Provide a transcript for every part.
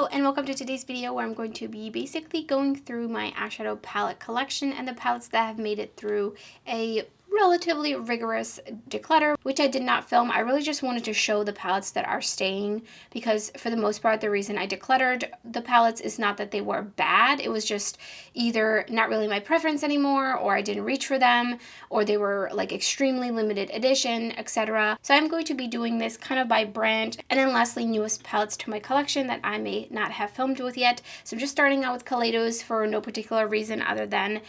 Hello and welcome to today's video where I'm going to be basically going through my eyeshadow palette collection and the palettes that have made it through a relatively rigorous declutter, which I did not film. I really just wanted to show the palettes that are staying because for the most part the reason I decluttered the palettes is not that they were bad. It was just either not really my preference anymore, or I didn't reach for them, or they were like extremely limited edition, etc. So I'm going to be doing this kind of by brand, and then lastly newest palettes to my collection that I may not have filmed with yet. So I'm just starting out with Clionadh for no particular reason other than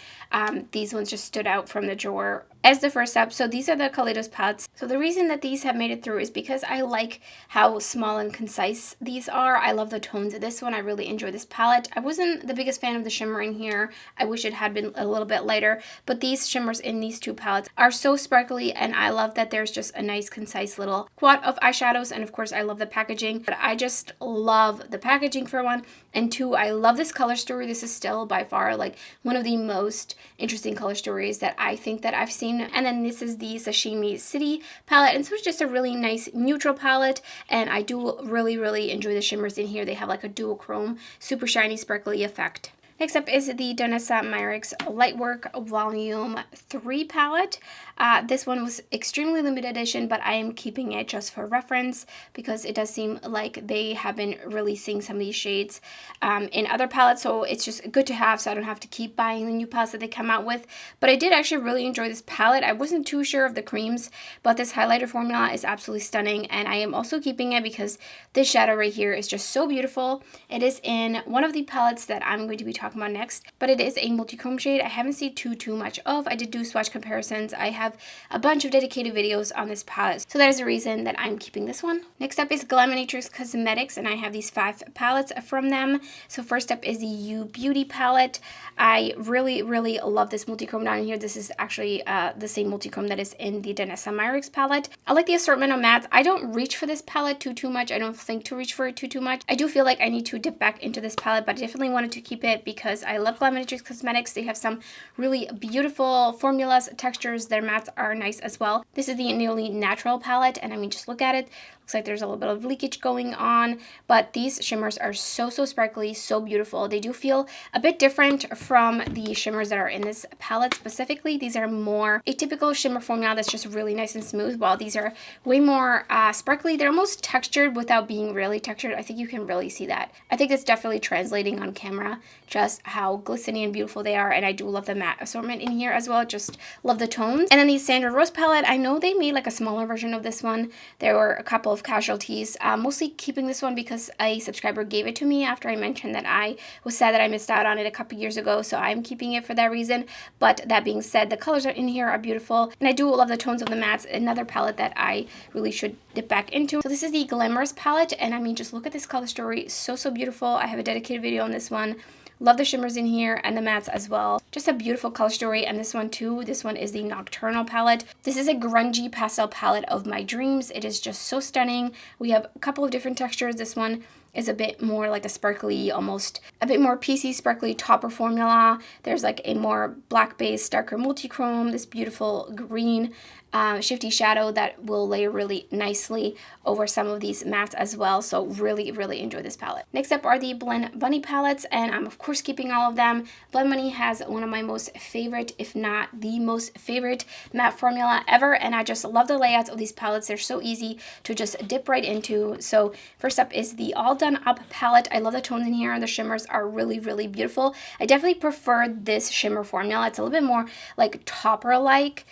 these ones just stood out from the drawer as the first step. So these are the Clionadh palettes. So the reason that these have made it through is because I like how small and concise these are. I love the tones of this one. I really enjoy this palette. I wasn't the biggest fan of the shimmer in here. I wish it had been a little bit lighter, but these shimmers in these two palettes are so sparkly, and I love that there's just a nice concise little quad of eyeshadows. And of course I love the packaging, but I just love the packaging for one, and two, I love this color story. This is still by far like one of the most interesting color stories that I think that I've seen. And then this is the Sashimi City palette, and so it's just a really nice neutral palette, and I do really enjoy the shimmers in here. They have like a dual chrome, super shiny, sparkly effect. Next up is the Devinah Myricks Lightwork Volume 3 palette. This one was extremely limited edition, but I am keeping it just for reference because it does seem like they have been releasing some of these shades in other palettes, so it's just good to have so I don't have to keep buying the new palettes that they come out with. But I did actually really enjoy this palette. I wasn't too sure of the creams, but this highlighter formula is absolutely stunning, and I am also keeping it because this shadow right here is just so beautiful. It is in one of the palettes that I'm going to be talking about next, but it is a multi-chrome shade I haven't seen too much of. I did do swatch comparisons. I have a bunch of dedicated videos on this palette, so that is the reason that I'm keeping this one. Next up is Glam Cosmetics, and I have these 5 palettes from them. So first up is the You Beauty palette. I really love this multi-chrome down here. This is actually the same multi-chrome that is in the Devinah Myricks palette. I like the assortment of mattes. I don't reach for this palette too much. I don't think to reach for it too much. I do feel like I need to dip back into this palette, but I definitely wanted to keep it because I love Glam Cosmetics. They have some really beautiful formulas, textures. Their mattes are nice as well. This is the Nearly Natural palette, and I mean, just look at it. Looks like there's a little bit of leakage going on, but these shimmers are so sparkly, so beautiful. They do feel a bit different from the shimmers that are in this palette specifically. These are more a typical shimmer formula that's just really nice and smooth, while these are way more sparkly. They're almost textured without being really textured. I think you can really see that. I think it's definitely translating on camera just how glistening and beautiful they are, and I do love the matte assortment in here as well. Just love the tones. And then the Standard Rose palette, I know they made like a smaller version of this one. There were a couple of casualties, mostly keeping this one because a subscriber gave it to me after I mentioned that I was sad that I missed out on it a couple years ago, so I'm keeping it for that reason. But that being said, the colors in here are beautiful, and I do love the tones of the mattes. Another palette that I really should dip back into. So this is the Glamorous palette, and I mean, just look at this color story. So beautiful. I have a dedicated video on this one. Love the shimmers in here and the mattes as well. Just a beautiful color story. And this one too, this one is the Nocturnal palette. This is a grungy pastel palette of my dreams. It is just so stunning. We have a couple of different textures. This one is a bit more like a sparkly, almost a bit more PC sparkly topper formula. There's like a more black base, darker multi-chrome, this beautiful green shifty shadow that will layer really nicely over some of these mattes as well. So really enjoy this palette. Next up are the Blend Bunny palettes, and I'm of course keeping all of them. Blend Bunny has one of my most favorite, if not the most favorite, matte formula ever, and I just love the layouts of these palettes. They're so easy to just dip right into. So first up is the All Done Up palette. I love the tones in here. The shimmers are really beautiful. I definitely prefer this shimmer formula. It's a little bit more like topper-like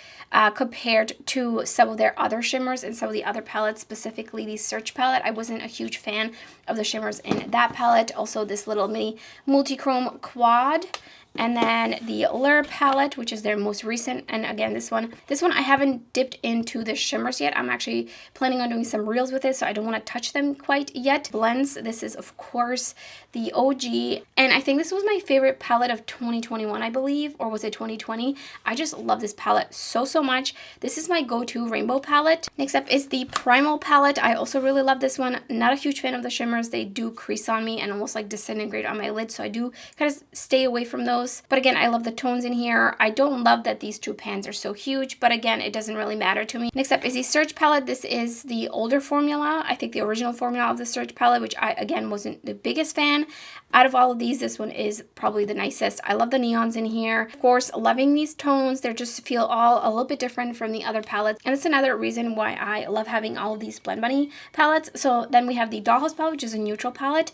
compared to some of their other shimmers and some of the other palettes, specifically the Search palette. I wasn't a huge fan of the shimmers in that palette. Also this little mini multi-chrome quad. And then the Allure palette, which is their most recent, and again this one I haven't dipped into the shimmers yet. I'm actually planning on doing some reels with it, so I don't want to touch them quite yet. Blends, this is of course the OG, and I think this was my favorite palette of 2021, I believe, or was it 2020? I just love this palette so much. This is my go-to rainbow palette. Next up is the Primal palette. I also really love this one. Not a huge fan of the shimmers. They do crease on me and almost like disintegrate on my lid, so I do kind of stay away from those. eyeshadows. But again, I love the tones in here. I don't love that these two pans are so huge, but again, it doesn't really matter to me. Next up is the Surge palette. This is the older formula. I think the original formula of the Surge palette, which I, again, wasn't the biggest fan. Out of all of these, this one is probably the nicest. I love the neons in here. Of course, loving these tones. They just feel all a little bit different from the other palettes. And it's another reason why I love having all of these Blend Bunny palettes. So then we have the Dollhouse palette, which is a neutral palette.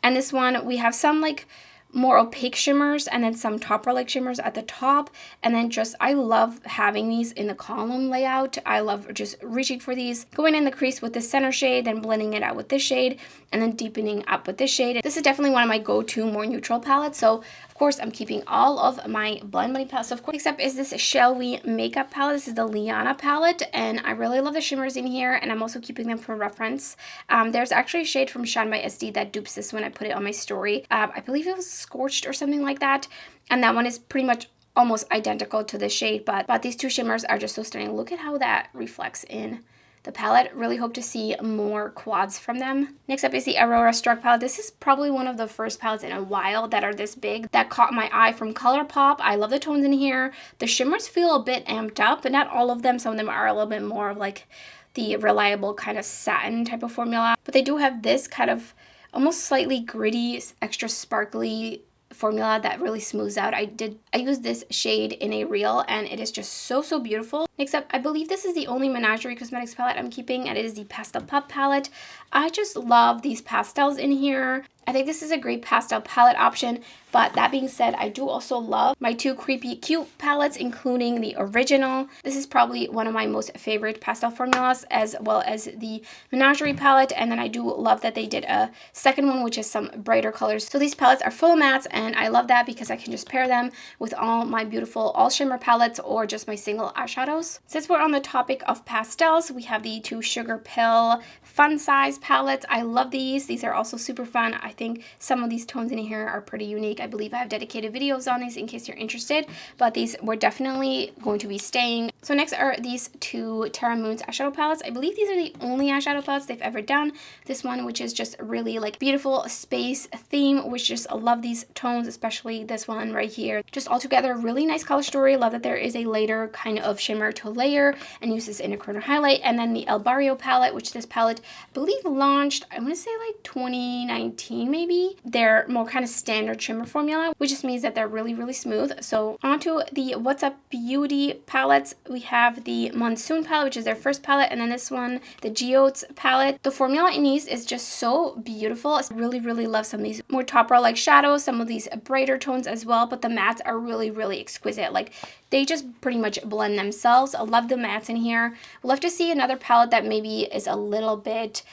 And this one, we have some like more opaque shimmers and then some topper like shimmers at the top, and then just I love having these in the column layout. I love just reaching for these, going in the crease with the center shade, then blending it out with this shade, and then deepening up with this shade. This is definitely one of my go-to more neutral palettes, so of course I'm keeping all of my Blend Bunny palettes. So of course, next up is this Shellwe makeup palette. This is the Liana palette, and I really love the shimmers in here, and I'm also keeping them for reference. There's actually a shade from Shine by SD that dupes this when I put it on my story. I believe it was Scorched or something like that, and that one is pretty much almost identical to this shade, but these two shimmers are just so stunning. Look at how that reflects in the palette. Really hope to see more quads from them. Next up is the Aurora Struck palette. This is probably one of the first palettes in a while that are this big, that caught my eye from ColourPop. I love the tones in here. The shimmers feel a bit amped up, but not all of them. Some of them are a little bit more of like the reliable kind of satin type of formula, but they do have this kind of almost slightly gritty, extra sparkly formula that really smooths out. I used this shade in a reel, and it is just so beautiful. Next up, I believe this is the only Menagerie Cosmetics palette I'm keeping, and it is the Pastel Pup palette. I just love these pastels in here. I think this is a great pastel palette option, but that being said, I do also love my two Creepy Cute palettes, including the original. This is probably one of my most favorite pastel formulas, as well as the Menagerie palette, and then I do love that they did a second one, which is some brighter colors. So these palettes are full mattes, and I love that because I can just pair them with all my beautiful all shimmer palettes or just my single eyeshadows. Since we're on the topic of pastels, we have the two Sugar Pill Fun Size palettes. I love these. These are also super fun. I think some of these tones in here are pretty unique. I believe I have dedicated videos on these in case you're interested, but these were definitely going to be staying. So next are these two Terra Moons eyeshadow palettes. I believe these are the only eyeshadow palettes they've ever done. This one, which is just really like beautiful space theme, which just I love these tones, especially this one right here. Just all together, really nice color story. Love that there is a later kind of shimmer to layer and use this in a corner highlight. And then the El Barrio palette, which this palette I believe launched, I want to say like 2019 maybe. They're more kind of standard shimmer formula, which just means that they're really smooth. So onto the What's Up Beauty palettes. We have the Monsoon palette, which is their first palette, and then this one, the Geodes palette. The formula in these is just so beautiful. I really love some of these more top row like shadows, some of these brighter tones as well, but the mattes are really exquisite. Like they just pretty much blend themselves. I love the mattes in here. We'll have to see another palette that maybe is a little bit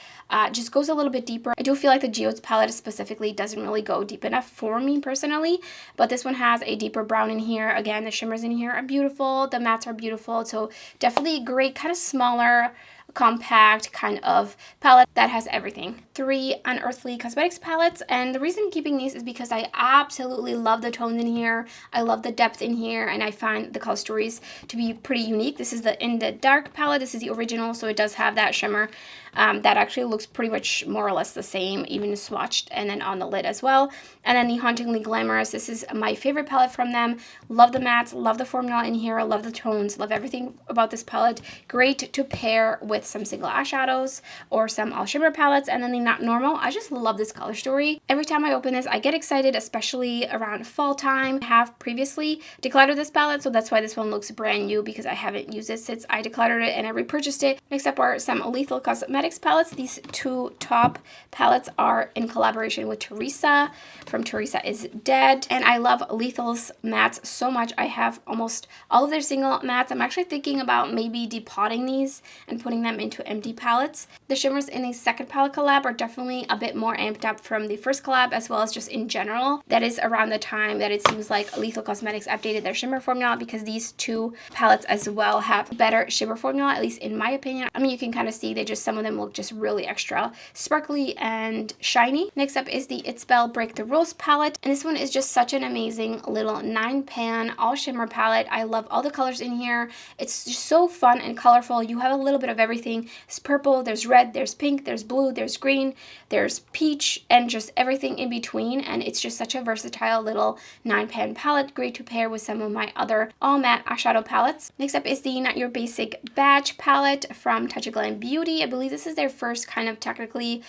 just goes a little bit deeper. I do feel like the Geodes palette specifically doesn't really go deep enough for me personally, but this one has a deeper brown in here. Again, the shimmers in here are beautiful. The mattes are beautiful. So definitely great kind of smaller, compact kind of palette that has everything. 3 Unearthly Cosmetics palettes, and the reason I'm keeping these is because I absolutely love the tones in here. I love the depth in here, and I find the color stories to be pretty unique. This is the In the Dark palette. This is the original, so it does have that shimmer that actually looks pretty much more or less the same, even swatched and then on the lid as well. And then the Hauntingly Glamorous. This is my favorite palette from them. Love the mattes, love the formula in here, love the tones, love everything about this palette. Great to pair with some single eyeshadows or some all shimmer palettes. And then the Not Normal. I just love this color story. Every time I open this, I get excited, especially around fall time. I have previously decluttered this palette, so that's why this one looks brand new, because I haven't used it since I decluttered it and I repurchased it. Next up are some Lethal Cosmetics palettes. These two top palettes are in collaboration with Teresa from Teresa is Dead, and I love Lethal's mattes so much. I have almost all of their single mattes. I'm actually thinking about maybe depotting these and putting them into empty palettes. The shimmers in the second palette collab are definitely a bit more amped up from the first collab, as well as just in general. That is around the time that it seems like Lethal Cosmetics updated their shimmer formula, because these two palettes as well have better shimmer formula, at least in my opinion. I mean, you can kind of see they just, some of them them look just really extra sparkly and shiny. Next up is the ItsBel Break the Rules palette, and this one is just such an amazing little 9-pan all shimmer palette. I love all the colors in here. It's just so fun and colorful. You have a little bit of everything. There's purple, there's red, there's pink, there's blue, there's green, there's peach, and just everything in between, and it's just such a versatile little 9-pan palette, great to pair with some of my other all matte eyeshadow palettes. Next up is the Not Your Basic Badge palette from Touch of Glam Beauty. I believe this is their first kind of technically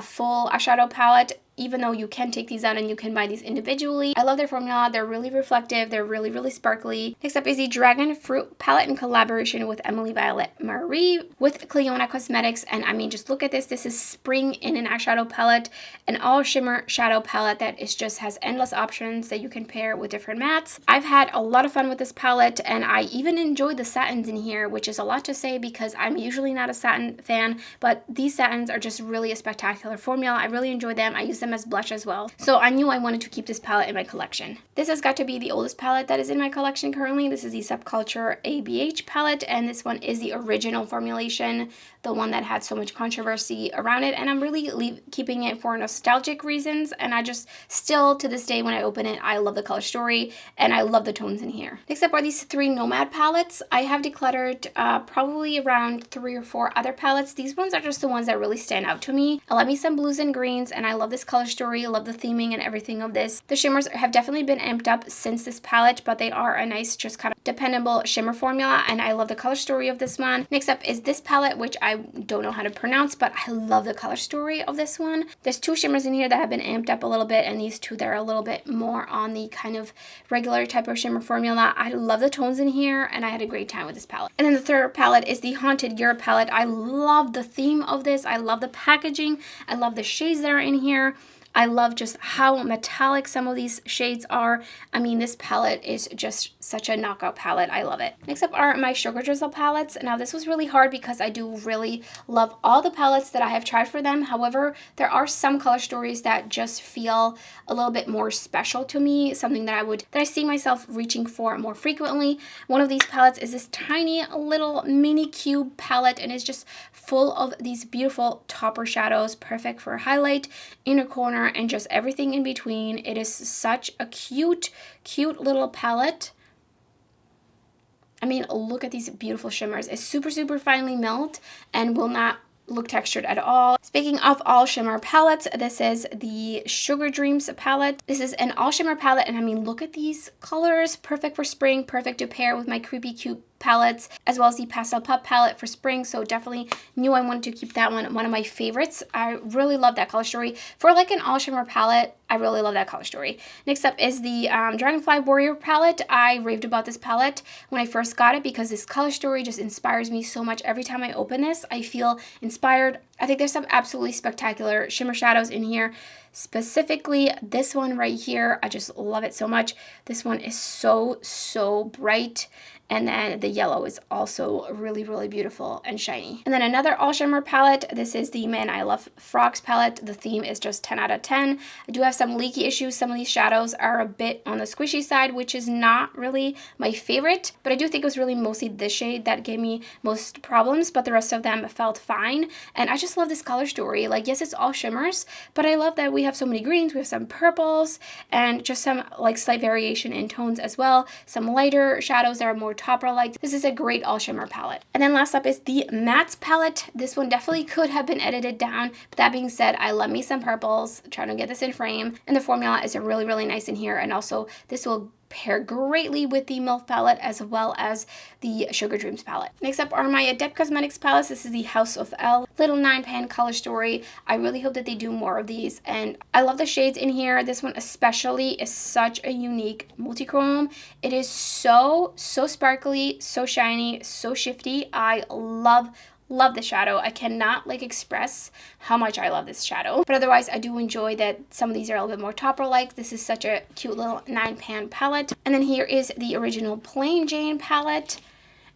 full eyeshadow palette, even though you can take these out and you can buy these individually. I love their formula. They're really reflective. They're really, really sparkly. Next up is the Dragon Fruit palette in collaboration with Emily Violet Marie with Clionadh Cosmetics. And I mean, just look at this. This is spring in an eyeshadow palette, an all shimmer shadow palette that is just has endless options that you can pair with different mattes. I've had a lot of fun with this palette, and I even enjoyed the satins in here, which is a lot to say because I'm usually not a satin fan, but these satins are just really a spectacular formula. I really enjoy them. I use them as blush as well. So I knew I wanted to keep this palette in my collection. This has got to be the oldest palette that is in my collection currently. This is the Subculture ABH palette, and this one is the original formulation, the one that had so much controversy around it, and I'm really keeping it for nostalgic reasons, and I just still to this day when I open it, I love the color story and I love the tones in here. Next up are these 3 Nomad palettes. I have decluttered probably around 3 or 4 other palettes. These ones are just the ones that really stand out to me. I love me some blues and greens, and I love this color story, I love the theming and everything of this. The shimmers have definitely been amped up since this palette, but they are a nice, just kind of dependable shimmer formula, and I love the color story of this one. Next up is this palette, which I don't know how to pronounce, but I love the color story of this one. There's 2 shimmers in here that have been amped up a little bit, and these 2 that are a little bit more on the kind of regular type of shimmer formula. I love the tones in here, and I had a great time with this palette. And then the third palette is the Haunted Europe palette. I love the theme of this. I love the packaging. I love the shades that are in here. I love just how metallic some of these shades are. I mean, this palette is just such a knockout palette. I love it. Next up are my Sugar Drizzle palettes. Now, this was really hard because I do really love all the palettes that I have tried for them. However, there are some color stories that just feel a little bit more special to me, something that I see myself reaching for more frequently. One of these palettes is this tiny little mini cube palette, and it's just full of these beautiful topper shadows, perfect for highlight, inner corner, and just everything in between. It is such a cute little palette. I mean, look at these beautiful shimmers. It's super, super finely milled and will not look textured at all. Speaking of all shimmer palettes, this is the Sugar Dreams palette. This is an all shimmer palette, and I mean, look at these colors. Perfect for spring, perfect to pair with my Creepy Cute palettes, as well as the Pastel Pup palette for spring. So definitely knew I wanted to keep that one of my favorites. I really love that color story. For like an all shimmer palette, I really love that color story. Next up is the Dragonfly Warrior palette. I raved about this palette when I first got it because this color story just inspires me so much. Every time I open this, I feel inspired. I think there's some absolutely spectacular shimmer shadows in here. Specifically, this one right here, I just love it so much. This one is so bright. And then the yellow is also really, really beautiful and shiny. And then another all shimmer palette. This is the Man I Love Frogs palette. The theme is just 10 out of 10. I do have some leaky issues. Some of these shadows are a bit on the squishy side, which is not really my favorite. But I do think it was really mostly this shade that gave me most problems, but the rest of them felt fine. And I just love this color story. Like, yes, it's all shimmers, but I love that we have so many greens. We have some purples and just some like slight variation in tones as well. Some lighter shadows that are more topper like. This is a great all shimmer palette. And then last up is the Mattes palette. This one definitely could have been edited down, but that being said, I love me some purples. I'm trying to get this in frame, and the formula is really, really nice in here, and also this will pair greatly with the MILF palette as well as the Sugar Dreams palette. Next up are my Adept Cosmetics palettes. This is the House of L little 9-pan color story. I really hope that they do more of these, and I love the shades in here. This one especially is such a unique multi-chrome. It is so sparkly, so shiny, so shifty. I love the shadow. I cannot like express how much I love this shadow, but otherwise I do enjoy that some of these are a little bit more topper like. This is such a cute little 9-pan palette. And then here is the original Plain Jane palette.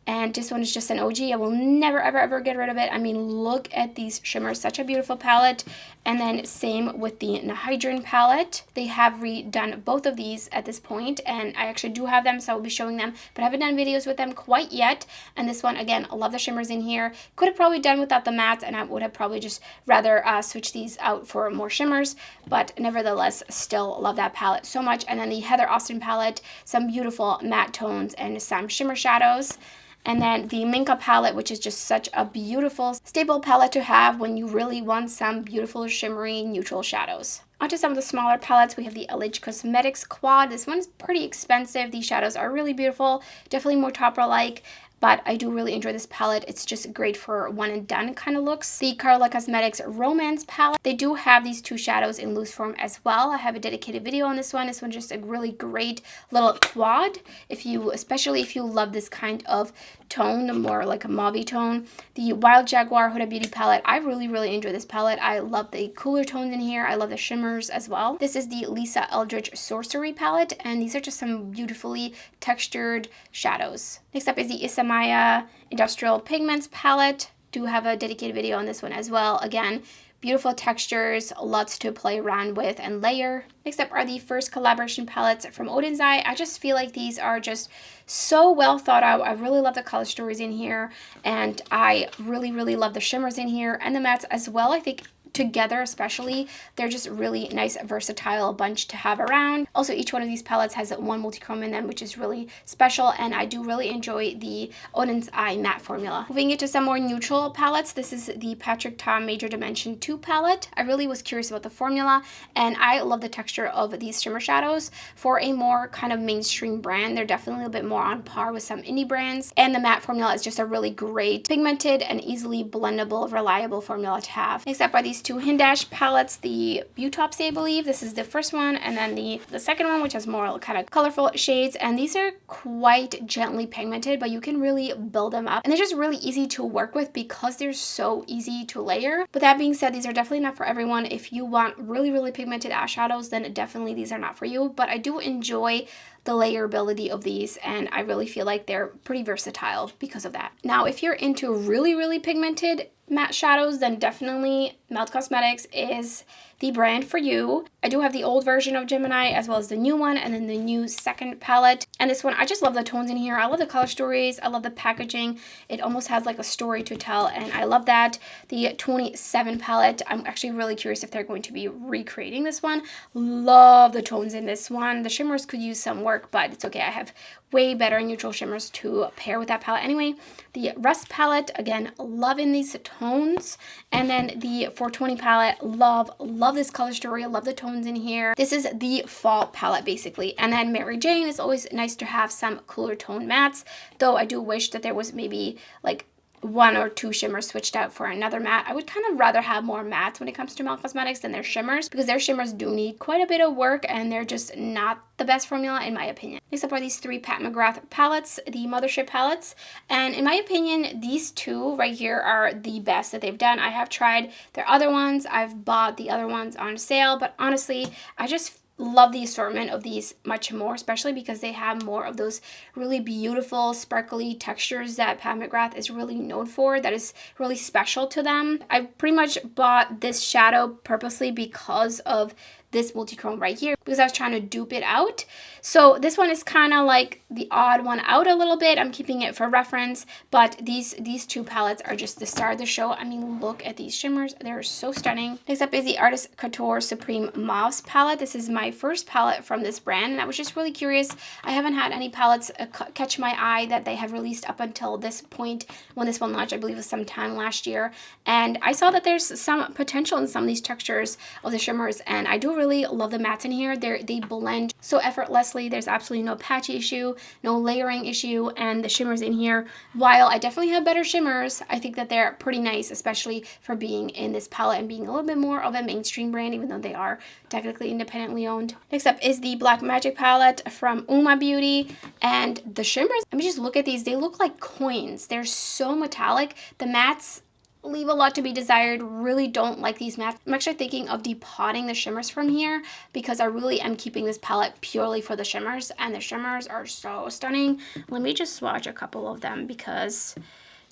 and this one is just an OG. I will never ever ever get rid of it. I mean, look at these shimmers, such a beautiful palette. And then same with the Nihydran palette. They have redone both of these at this point, and I actually do have them, so I'll be showing them, but I haven't done videos with them quite yet. And this one, again, I love the shimmers in here. Could have probably done without the mattes, and I would have probably just rather switch these out for more shimmers, but nevertheless, still love that palette so much. And then the Heather Austin palette, some beautiful matte tones and some shimmer shadows. And then the Minka palette, which is just such a beautiful staple palette to have when you really want some beautiful shimmery neutral shadows. Onto some of the smaller palettes, we have the LH Cosmetics Quad. This one's pretty expensive. These shadows are really beautiful, definitely more topper-like, but I do really enjoy this palette. It's just great for one and done kind of looks. The Karla Cosmetics Romance palette. They do have these two shadows in loose form as well. I have a dedicated video on this one. This one's just a really great little quad. Especially if you love this kind of tone, more like a mauve tone. The Wild Jaguar Huda Beauty palette. I really enjoy this palette. I love the cooler tones in here. I love the shimmers as well. This is the Lisa Eldridge Sorcery palette, and these are just some beautifully textured shadows. Next up is the Isamaya Industrial Pigments palette. Do have a dedicated video on this one as well. Again, beautiful textures, lots to play around with and layer. Next up are the first collaboration palettes from Odin's Eye. I just feel like these are just so well thought out. I really love the color stories in here, and I really love the shimmers in here and the mattes as well. I think together especially, they're just really nice, versatile bunch to have around. Also, each one of these palettes has one multi-chrome in them, which is really special, and I do really enjoy the Odin's Eye matte formula. Moving into some more neutral palettes, this is the Patrick Ta Major Dimension 2 palette. I really was curious about the formula, and I love the texture of these shimmer shadows. For a more kind of mainstream brand, they're definitely a bit more on par with some indie brands, and the matte formula is just a really great pigmented and easily blendable, reliable formula to have. Next up are these two Hindash palettes, the Beautopsy, I believe. This is the first one, and then the second one, which has more kind of colorful shades, and these are quite gently pigmented, but you can really build them up, and they're just really easy to work with because they're so easy to layer. But that being said, these are definitely not for everyone. If you want really pigmented eyeshadows, then definitely these are not for you, but I do enjoy the layerability of these, and I really feel like they're pretty versatile because of that. Now, if you're into really pigmented matte shadows, then definitely Melt Cosmetics is the brand for you. I do have the old version of Gemini as well as the new one, and then the new second palette. And this one, I just love the tones in here. I love the color stories. I love the packaging. It almost has like a story to tell, and I love that. The 27 palette, I'm actually really curious if they're going to be recreating this one. Love the tones in this one. The shimmers could use some work, but it's okay. I have way better neutral shimmers to pair with that palette anyway. The Rust palette, again, loving these tones. And then the 420 palette, love this color story. I love the tones in here. This is the fall palette basically. And then Mary Jane, is always nice to have some cooler tone mattes, though I do wish that there was maybe like one or two shimmers switched out for another matte. I would kind of rather have more mattes when it comes to Melt Cosmetics than their shimmers, because their shimmers do need quite a bit of work, and they're just not the best formula in my opinion. Next up are these three Pat McGrath palettes, the Mothership palettes, and in my opinion, these two right here are the best that they've done. I have tried their other ones. I've bought the other ones on sale, but honestly, I just love the assortment of these much more, especially because they have more of those really beautiful sparkly textures that Pat McGrath is really known for, that is really special to them. I pretty much bought this shadow purposely because of this multi-chrome right here, because I was trying to dupe it out. So this one is kind of like the odd one out a little bit. I'm keeping it for reference, but these two palettes are just the star of the show. I mean, look at these shimmers. They're so stunning. Next up is the Artist Couture Supreme Mauves palette. This is my first palette from this brand, and I was just really curious. I haven't had any palettes catch my eye that they have released up until this point when this one launched. I believe it was sometime last year, and I saw that there's some potential in some of these textures of the shimmers, and I do really love the mattes in here. They blend so effortlessly. There's absolutely no patchy issue, no layering issue, and the shimmers in here, while I definitely have better shimmers, I think that they're pretty nice, especially for being in this palette and being a little bit more of a mainstream brand, even though they are technically independently owned. Next up is the Black Magic palette from Uma Beauty, and the shimmers, I mean, just look at these. They look like coins. They're so metallic. The mattes leave a lot to be desired. Really don't like these mattes. I'm actually thinking of depotting the shimmers from here because I really am keeping this palette purely for the shimmers, and the shimmers are so stunning. Let me just swatch a couple of them because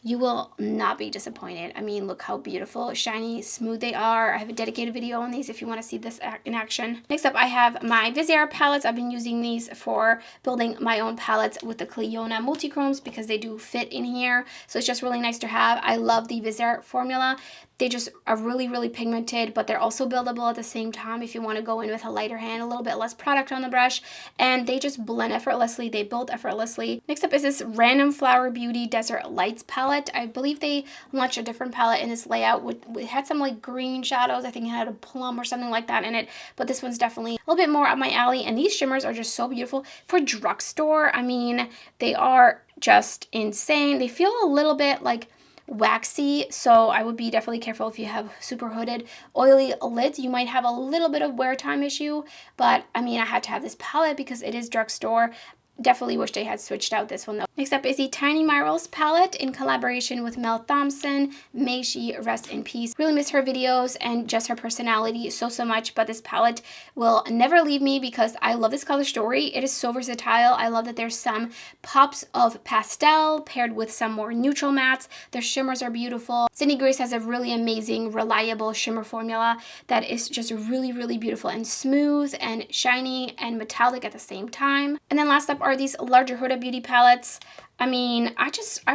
you will not be disappointed. I mean, look how beautiful, shiny, smooth they are. I have a dedicated video on these if you want to see this in action. Next up, I have my Viseart palettes. I've been using these for building my own palettes with the Clionadh multi-chromes because they do fit in here. So it's just really nice to have. I love the Viseart formula. They just are really, really pigmented, but they're also buildable at the same time if you want to go in with a lighter hand, a little bit less product on the brush, and they just blend effortlessly. They build effortlessly. Next up is this Random Flower Beauty Desert Lights palette. I believe they launched a different palette in this layout. It had some like green shadows. I think it had a plum or something like that in it, but this one's definitely a little bit more up my alley, and these shimmers are just so beautiful. For drugstore, I mean, they are just insane. They feel a little bit like waxy, so I would be definitely careful if you have super hooded oily lids. You might have a little bit of wear time issue, but I mean, I had to have this palette because it is drugstore. Definitely wish they had switched out this one though. Next up is the Tiny Marvels palette in collaboration with Mel Thompson. May she rest in peace. Really miss her videos and just her personality so much, but this palette will never leave me because I love this color story. It is so versatile. I love that there's some pops of pastel paired with some more neutral mattes. Their shimmers are beautiful. Sydney Grace has a really amazing, reliable shimmer formula that is just really, really beautiful and smooth and shiny and metallic at the same time. And then last up are these larger Huda Beauty palettes. I mean, I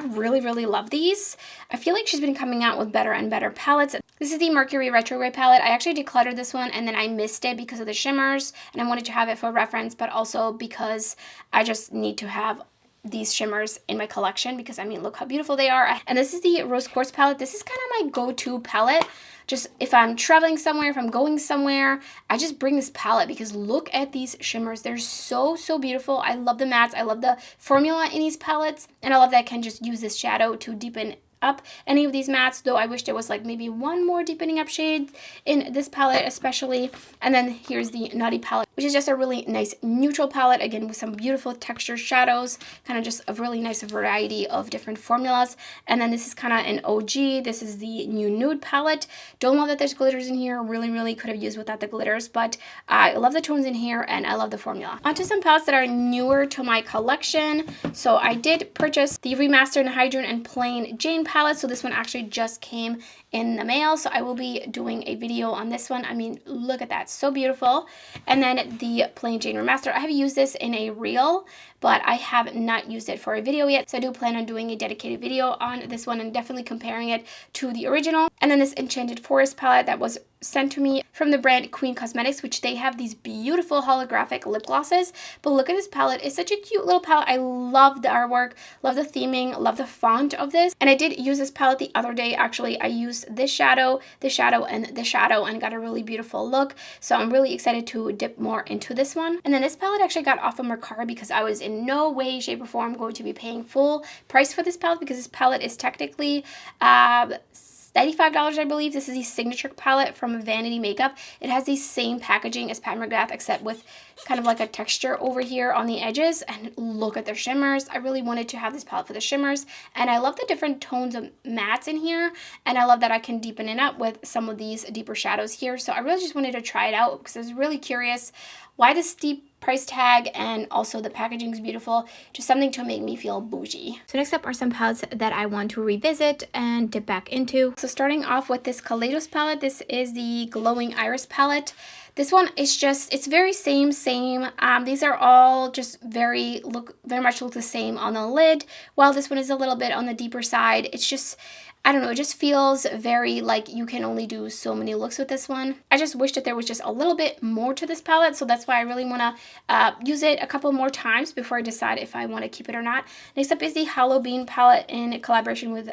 really, really love these. I feel like she's been coming out with better and better palettes. This is the Mercury Retrograde palette. I actually decluttered this one and then I missed it because of the shimmers, and I wanted to have it for reference, but also because I just need to have these shimmers in my collection because I mean, look how beautiful they are. And this is the Rose Quartz palette. This is kind of my go-to palette. Just if I'm traveling somewhere, if I'm going somewhere, I just bring this palette because look at these shimmers. They're so beautiful. I love the mattes. I love the formula in these palettes, and I love that I can just use this shadow to deepen up any of these mattes, though I wish there was like maybe one more deepening up shade in this palette especially. And then here's the Nutty palette, which is just a really nice neutral palette, again with some beautiful texture shadows, kind of just a really nice variety of different formulas. And then this is kind of an OG. This is the new Nude palette. Don't love that there's glitters in here. Really could have used without the glitters, but I love the tones in here and I love the formula. Onto some palettes that are newer to my collection. So I did purchase the Remastered Hydrogen and Plain Jane palette. So this one actually just came in the mail, so I will be doing a video on this one. I mean, look at that, so beautiful. And then the Plain Jane Remastered, I have used this in a reel, but I have not used it for a video yet, so I do plan on doing a dedicated video on this one and definitely comparing it to the original. And then this Enchanted Forest palette that was sent to me from the brand Queen Cosmetics, which they have these beautiful holographic lip glosses. But look at this palette. It's such a cute little palette. I love the artwork, love the theming, love the font of this. And I did use this palette the other day. Actually, I used this shadow, the shadow, and the shadow and got a really beautiful look. So I'm really excited to dip more into this one. And then this palette actually got off of Mercari because I was in no way, shape, or form going to be paying full price for this palette because this palette is technically $95, I believe. This is the Signature palette from Vanity Makeup. It has the same packaging as Pat McGrath, except with kind of like a texture over here on the edges. And look at their shimmers. I really wanted to have this palette for the shimmers. And I love the different tones of mattes in here. And I love that I can deepen it up with some of these deeper shadows here. So I really just wanted to try it out because I was really curious why the steep price tag, and also the packaging is beautiful. Just something to make me feel bougie. So next up are some palettes that I want to revisit and dip back into. So starting off with this Kaleidos palette, this is the Glowing Iris palette. This one is just, it's very same. These are all just very much look the same on the lid, while this one is a little bit on the deeper side. It's just, I don't know, it just feels very like you can only do so many looks with this one. I just wish that there was just a little bit more to this palette, so that's why I really want to use it a couple more times before I decide if I want to keep it or not. Next up is the Hollow Bean palette in collaboration with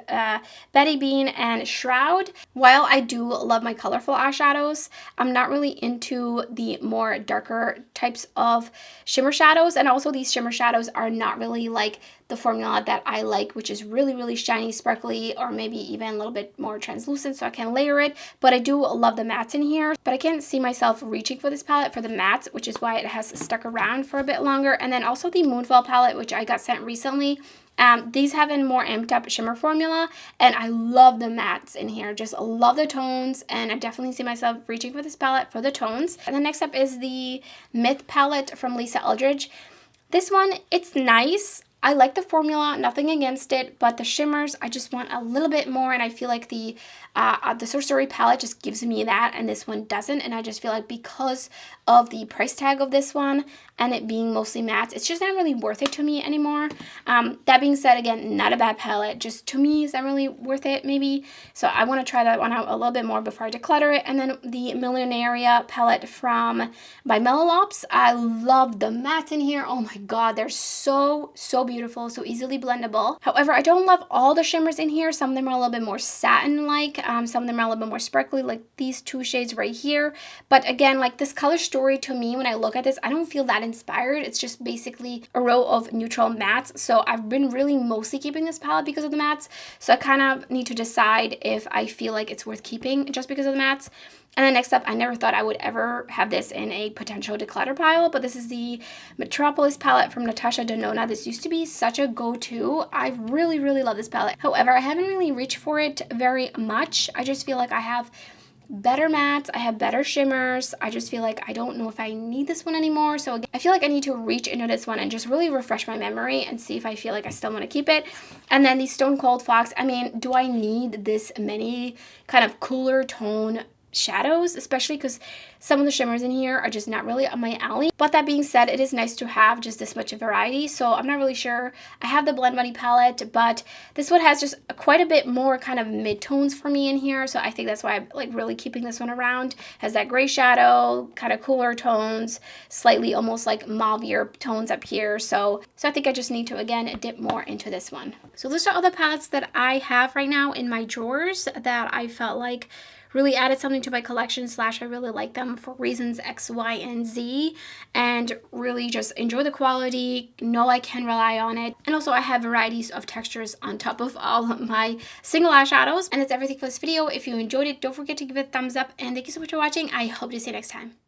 Betty Bean and Shroud. While I do love my colorful eyeshadows, I'm not really into the more darker types of shimmer shadows, and also these shimmer shadows are not really like the formula that I like, which is really shiny, sparkly, or maybe maybe even a little bit more translucent so I can layer it. But I do love the mattes in here, but I can't see myself reaching for this palette for the mattes, which is why it has stuck around for a bit longer. And then also the Moonfall palette, which I got sent recently. These have a more amped up shimmer formula, and I love the mattes in here. Just love the tones, and I definitely see myself reaching for this palette for the tones. And then next up is the Myth palette from Lisa Eldridge. This one, it's nice. I like the formula, nothing against it, but the shimmers, I just want a little bit more, and I feel like the Sorcery palette just gives me that, and this one doesn't, and I just feel like because of the price tag of this one, and it being mostly mattes, it's just not really worth it to me anymore. That being said, again, not a bad palette, just to me, it's not really worth it, maybe, so I want to try that one out a little bit more before I declutter it. And then the Millionaire palette by Melolops, I love the mattes in here. Oh my god, they're so beautiful, so easily blendable. However, I don't love all the shimmers in here. Some of them are a little bit more satin-like, some of them are a little bit more sparkly, like these two shades right here. But again, like this color story to me, when I look at this, I don't feel that inspired. It's just basically a row of neutral mattes. So I've been really mostly keeping this palette because of the mattes. So I kind of need to decide if I feel like it's worth keeping just because of the mattes. And then next up, I never thought I would ever have this in a potential declutter pile, but this is the Metropolis palette from Natasha Denona. This used to be such a go-to. I really love this palette. However, I haven't really reached for it very much. I just feel like I have better mattes, I have better shimmers. I just feel like I don't know if I need this one anymore. So again, I feel like I need to reach into this one and just really refresh my memory and see if I feel like I still want to keep it. And then the Stone Cold Fox, I mean, do I need this many kind of cooler tone shadows, especially because some of the shimmers in here are just not really up my alley? But that being said, it is nice to have just this much variety, so I'm not really sure. I have the Blend Money palette, but this one has just quite a bit more kind of mid-tones for me in here, so I think that's why I'm like really keeping this one around. Has that gray shadow, kind of cooler tones, slightly almost like mauvier tones up here, so I think I just need to again dip more into this one. So those are all the palettes that I have right now in my drawers that I felt like really added something to my collection, / I really like them for reasons X, Y, and Z, and really just enjoy the quality, know I can rely on it. And also I have varieties of textures on top of all of my single eyeshadows. And that's everything for this video. If you enjoyed it, don't forget to give it a thumbs up, and thank you so much for watching. I hope to see you next time.